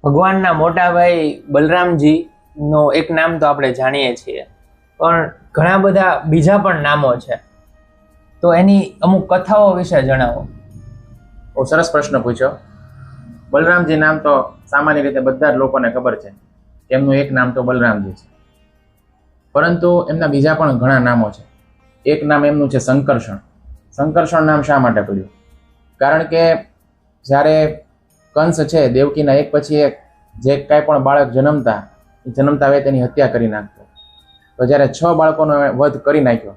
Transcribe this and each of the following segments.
ભગવાનના મોટા ભાઈ બલરામજીનો એક નામ તો આપણે જાણીએ છીએ, પણ ઘણા બધા બીજા પણ નામો છે, તો એની અમુક કથાઓ વિશે જણાવો. બહુ સરસ પ્રશ્ન પૂછ્યો. બલરામજી નામ તો સામાન્ય રીતે બધા જ લોકોને ખબર છે કે એમનું એક નામ તો બલરામજી છે, પરંતુ એમના બીજા પણ ઘણા નામો છે. એક નામ એમનું છે સંકર્ષણ. સંકર્ષણ નામ શા માટે પડ્યું? કારણ કે જ્યારે કંસ છે દેવકીના એક પછી એક જે કાંઈ પણ બાળક જન્મતા હોય તેની હત્યા કરી નાખતો. તો જ્યારે 6 બાળકોનો વધ કરી નાખ્યો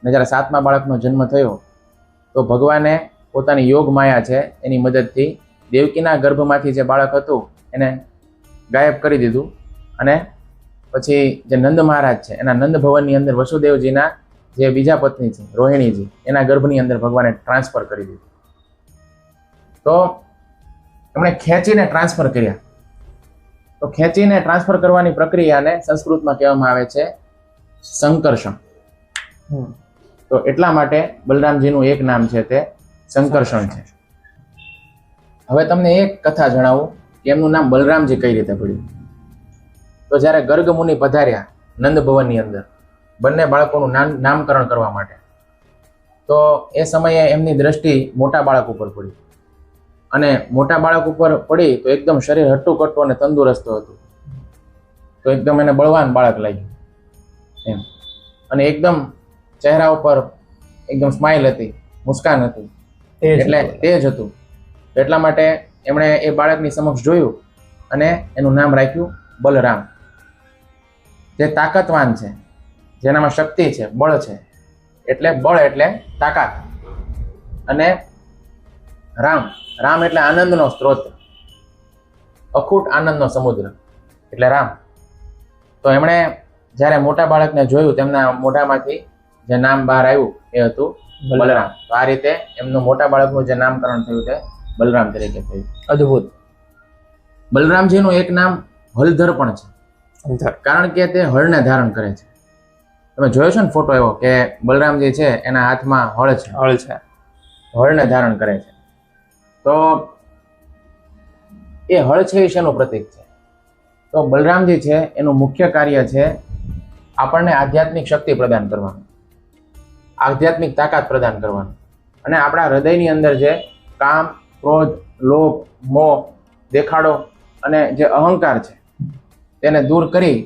અને જ્યારે 7મા બાળકનો જન્મ થયો તો ભગવાને પોતાની યોગ માયા છે એની મદદથી દેવકીના ગર્ભમાંથી જે બાળક હતું એને ગાયબ કરી દીધું, અને પછી જે નંદ મહારાજ છે એના નંદ ભવનની અંદર વસુદેવજીના જે બીજા પત્ની છે રોહિણીજી, એના ગર્ભની અંદર ભગવાને ટ્રાન્સફર કરી દીધું. તો એમણે ખેંચીને ટ્રાન્સફર કર્યા. તો ખેંચીને ટ્રાન્સફર કરવાની પ્રક્રિયાને સંસ્કૃતમાં કહેવામાં આવે છે સંકર્ષણ. તો એટલા માટે બલરામજીનું એક નામ છે તે સંકર્ષણ છે. હવે તમને એક કથા જણાવું કે એમનું નામ બલરામજી કઈ રીતે પડ્યું. તો જ્યારે ગર્ગ મુનિ પધાર્યા નંદ ભવનની અંદર બંને બાળકોનું નામકરણ કરવા માટે, તો એ સમયે એમની દ્રષ્ટિ મોટા બાળક ઉપર પડી, અને મોટા બાળક ઉપર પડી તો એકદમ શરીર હટ્ટું કટ્ટું અને તંદુરસ્ત હતું. તો એકદમ એને બળવાન બાળક લાગ્યું એમ, અને એકદમ ચહેરા ઉપર એકદમ સ્માઇલ હતી, મુસ્કાન હતી, એટલે તેજ હતું. એટલા માટે એમણે એ બાળકની સમક્ષ જોયું અને એનું નામ રાખ્યું બલરામ. જે તાકાતવાન છે, જેનામાં શક્તિ છે, બળ છે, એટલે બળ એટલે તાકાત, અને રામ એટલે આનંદનો સ્ત્રોત, અખૂટ આનંદનો સમુદ્ર, એટલે રામ. તો એમણે જ્યારે મોટા બાળકને જોયું તેમના મોઢામાંથી જે નામ બહાર આવ્યું એ હતું બલરામ. તો આ રીતે એમનું મોટા બાળકનું જે નામકરણ થયું તે બલરામ તરીકે થયું. અદ્ભુત. બલરામજીનું એક નામ હલધર પણ છે, કારણ કે તે હળને ધારણ કરે છે. તમે જોયો છો ને ફોટો એવો કે બલરામજી છે એના હાથમાં હળ છે, હળને ધારણ કરે છે. તો એ હળ છે એ શેનું પ્રતીક છે? તો બલરામજી છે એનું મુખ્ય કાર્ય છે આપણને આધ્યાત્મિક શક્તિ પ્રદાન કરવાનું, આધ્યાત્મિક તાકાત પ્રદાન કરવાનું, અને આપણા હૃદયની અંદર જે કામ, ક્રોધ, લોભ, મોહ, દેખાડો અને જે અહંકાર છે તેને દૂર કરી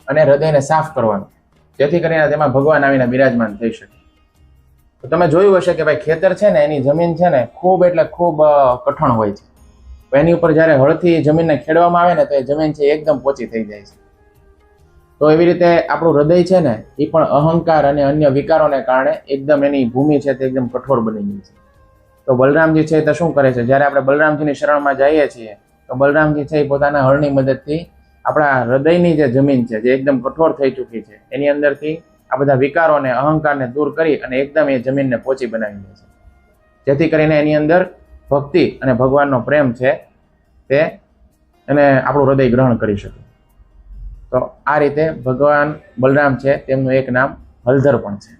અને હૃદયને સાફ કરવાનું, જેથી કરીને તેમાં ભગવાન આવીને બિરાજમાન થઈ શકે. તો તમે જોયું હશે કે ભાઈ ખેતર છે ને એની જમીન છે ને ખૂબ એટલે ખૂબ કઠણ હોય છે. એની ઉપર જ્યારે હળથી જમીનને ખેડવામાં આવે ને તો એ જમીન છે એકદમ પોચી થઈ જાય છે. તો એવી રીતે આપણું હૃદય છે ને એ પણ અહંકાર અને અન્ય વિકારોને કારણે એકદમ એની ભૂમિ છે તે એકદમ કઠોર બની ગઈ છે. તો બલરામજી છે તે શું કરે છે? જ્યારે આપણે બલરામજીની શરણમાં જઈએ છીએ તો બલરામજી છે એ પોતાના હળની મદદથી આપણા હૃદયની જે જમીન છે જે એકદમ કઠોર થઈ ચૂકી છે એની અંદરથી આ બધા વિકારોને, અહંકારને દૂર કરી અને એકદમ એ જમીનને પોચી બનાવી દે છે, જેથી કરીને એની અંદર ભક્તિ અને ભગવાનનો પ્રેમ છે તે એને આપણું હૃદય ગ્રહણ કરી શકે. તો આ રીતે ભગવાન બલરામ છે તેમનું એક નામ હલધર પણ છે.